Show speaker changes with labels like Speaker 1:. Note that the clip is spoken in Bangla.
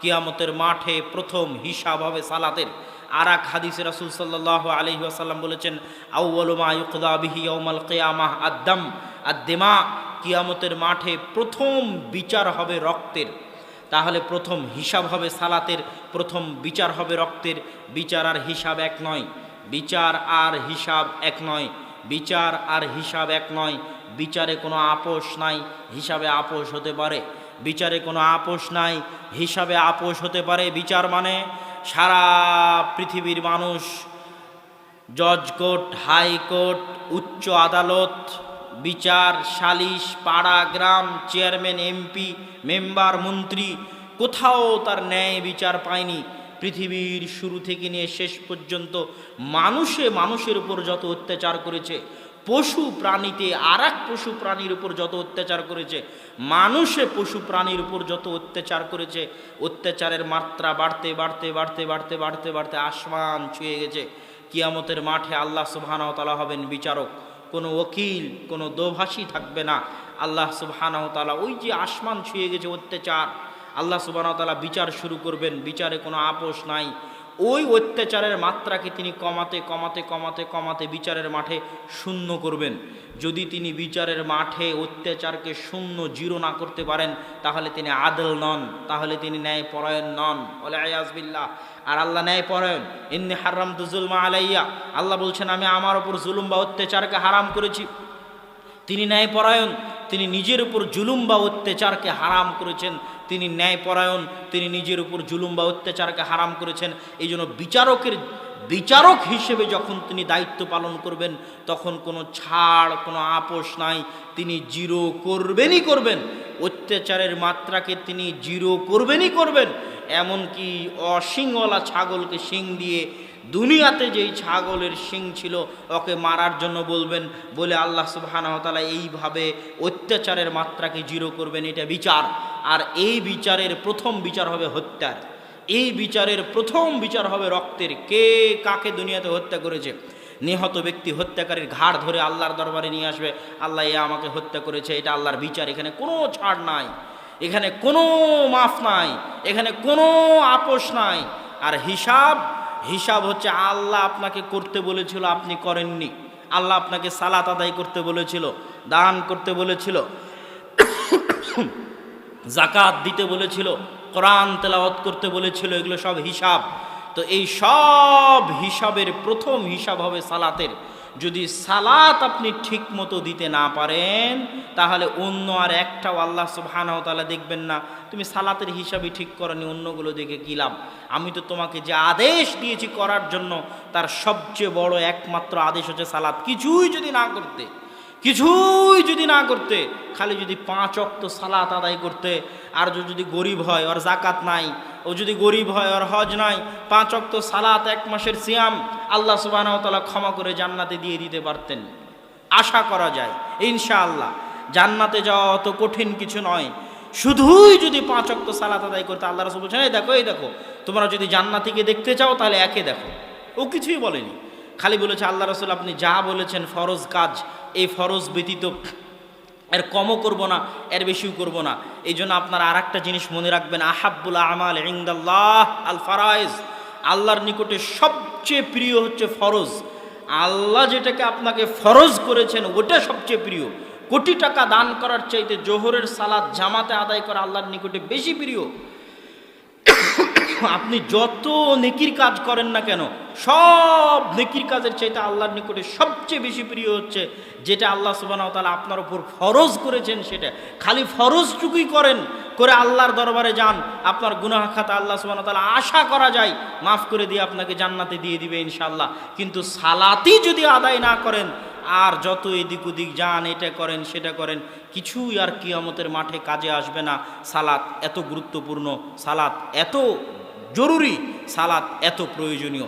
Speaker 1: কিয়ামতের মাঠে প্রথম হিসাব হবে সালাতের। আর এক হাদিসে রাসূল সাল্লাল্লাহু আলাইহি ওয়াসাল্লাম বলেছেন, আউয়ালু মা ইউকদা বিহি ইয়াউমাল কিয়ামাহ আদ-দাম আদ-দিমা, কিয়ামতের মাঠে প্রথম বিচার হবে রক্তের। তাহলে প্রথম হিসাব হবে সালাতের, প্রথম বিচার হবে রক্তের। বিচার আর হিসাব এক নয়, বিচার আর হিসাব এক নয়, বিচার আর হিসাব এক নয়। বিচারে কোনো আপোষ নাই, হিসাবে আপোষ হতে পারে। বিচারে কোনো আপোষ নাই, হিসাবে আপোষ হতে পারে। বিচার মানে সারা পৃথিবীর মানুষ, জজ কোর্ট, হাইকোর্ট, উচ্চ আদালত, বিচার, সালিশ, পাড়া গ্রাম, চেয়ারম্যান, এমপি, মেম্বার, মন্ত্রী, কোথাও তার ন্যায় বিচার পায়নি। পৃথিবীর শুরু থেকে নিয়ে শেষ পর্যন্ত মানুষের উপর যত অত্যাচার করেছে, পশু প্রাণীতে আর এক পশু প্রাণীর উপর যত অত্যাচার করেছে, মানুষে পশু প্রাণীর উপর যত অত্যাচার করেছে, অত্যাচারের মাত্রা বাড়তে বাড়তে বাড়তে বাড়তে বাড়তে বাড়তে আসমান ছুঁয়ে গেছে। কিয়ামতের মাঠে আল্লাহ সুবহানাহু ওয়া তাআলা হবেন বিচারক। কোনো ওকিল, কোনো দোভাষী থাকবে না। আল্লাহ সুবহানাহু ওয়া তাআলা, ওই যে আসমান ছুঁয়ে গেছে অত্যাচার, আল্লাহ সুবহানাহু ওয়া তাআলা বিচার শুরু করবেন। বিচারে কোনো আপোষ নাই। ওই অত্যাচারের মাত্রাকে তিনি কমাতে কমাতে কমাতে কমাতে বিচারের মাঠে শূন্য করবেন। যদি তিনি বিচারের মাঠে অত্যাচারকে শূন্য, জিরো না করতে পারেন, তাহলে তিনি আদল নন, তাহলে তিনি ন্যায়পরায়ণ নন। ওয়া ইয়াজ বিল্লাহ। আর আল্লাহ ন্যায়পরায়ণ। ইন্নী হারামতু যুলমা আলাইয়া, আল্লাহ বলছেন আমি আমার উপর জুলুম বা অত্যাচারকে হারাম করেছি। তিনি ন্যায়পরায়ণ, তিনি নিজের উপর জুলুম বা অত্যাচারকে হারাম করেছেন। তিনি ন্যায়পরায়ণ, তিনি নিজের উপর জুলুম বা অত্যাচারকে হারাম করেছেন। এই জন্য বিচারক হিসেবে যখন তিনি দায়িত্ব পালন করবেন, তখন কোনো ছাড়, কোনো আপোষ নাই। তিনি জিরো করবেনই করবেন। অত্যাচারের মাত্রাকে তিনি জিরো করবেনই করবেন। এমনকি অশিংওয়ালা ছাগলকে শিং দিয়ে, দুনিয়াতে যেই ছাগলের শিং ছিল, ওকে মারার জন্য বলবেন, বলে আল্লাহ সুবহানাহু ওয়া তাআলা এইভাবে অত্যাচারের মাত্রাকে জিরো করবেন। এটা বিচার। আর এই বিচারের প্রথম বিচার হবে হত্যার। এই বিচারের প্রথম বিচার হবে রক্তের। কে কাকে দুনিয়াতে হত্যা করেছে, নিহত ব্যক্তি হত্যাকারীর ঘাড় ধরে আল্লাহর দরবারে নিয়ে আসবে, আল্লাহ এ আমাকে হত্যা করেছে। এটা আল্লাহর বিচার। এখানে কোনো ছাড় নাই, এখানে কোনো মাফ নাই, এখানে কোনো আপোষ নাই। আর হিসাব হচ্ছে আল্লাহ আপনাকে করতে বলেছিল, আপনি করেননি। আল্লাহ আপনাকে সালাত আদায় করতে বলেছিল, দান করতে বলেছিল, যাকাত দিতে বলেছিল, কোরআন তেলাওয়াত করতে বলেছিল। এগুলো সব হিসাব। তো এই সব হিসাবের প্রথম হিসাব হবে সালাতের। যদি সালাত আপনি ঠিক মতো দিতে না পারেন, তাহলে অন্য আর একটাও আল্লাহ সুবহানাহু ওয়া তাআলা দেখবেন না। তুমি সালাতের হিসাবই ঠিক করনি, অন্যগুলো দেখে কী লাভ? আমি তো তোমাকে যে আদেশ দিয়েছি করার জন্য, তার সবচেয়ে বড় একমাত্র আদেশ হচ্ছে সালাত। কিছুই যদি না করতে, খালি যদি 5 ওয়াক্ত সালাত আদায় করতে, আর যদি গরিব হয়, ওর জাকাত নাই, ও যদি গরিব হয়, ওর হজ নাই, 5 ওয়াক্ত সালাত, 1 মাসের সিয়াম, আল্লাহ সুবহানাহু ওয়া তাআলা ক্ষমা করে জান্নাতে দিয়ে দিতে পারতেন। আশা করা যায় ইনশাআল্লাহ। জান্নাতে যাওয়া অত কঠিন কিছু নয়। শুধুই যদি 5 ওয়াক্ত সালাত আদায় করতে, আল্লাহ রাসূল বলছেন, এই দেখো তোমরা যদি জান্নাতীকে দেখতে চাও তাহলে একে দেখো। ও কিছুই বলেনি, খালি বলেছে আল্লাহ রাসূল আপনি যা বলেছেন ফরজ কাজ, এই ফরজ ব্যতীত এর কমও করব না, এর বেশিও করব না। এই জন্য আপনারা আর একটা জিনিস মনে রাখবেন, আহাব্বুল আমাল ইনদাল্লাহ আল ফারাইজ। আল্লাহর নিকটে সবচেয়ে প্রিয় হচ্ছে ফরজ। আল্লাহ যেটাকে আপনাকে ফরজ করেছেন ওটা সবচেয়ে প্রিয়। কোটি টাকা দান করার চাইতে জোহরের সালাত জামাতে আদায় করা আল্লাহর নিকটে বেশি প্রিয়। আপনি যত নেকির কাজ করেন না কেন, সব নেকির কাজের চাইতে আল্লাহর নিকটে সবচেয়ে বেশি প্রিয় হচ্ছে যেটা আল্লাহ সুবহানাহু ওয়া তাআলা আপনার উপর ফরজ করেছেন। সেটা খালি ফরজটুকুই করে আল্লাহর দরবারে যান, আপনার গুনাহ খাতা আল্লাহ সুবহানাহু ওয়া তাআলা আশা করা যায় মাফ করে দিয়ে আপনাকে জান্নাতে দিয়ে দিবে ইনশাআল্লাহ। কিন্তু সালাতই যদি আদায় না করেন, আর যত এদিক ওদিক যান, এটা করেন সেটা করেন, কিছুই আর কিয়ামতের মাঠে কাজে আসবে না। সালাত এত গুরুত্বপূর্ণ, সালাত এত জরুরি, সালাত এত প্রয়োজনীয়।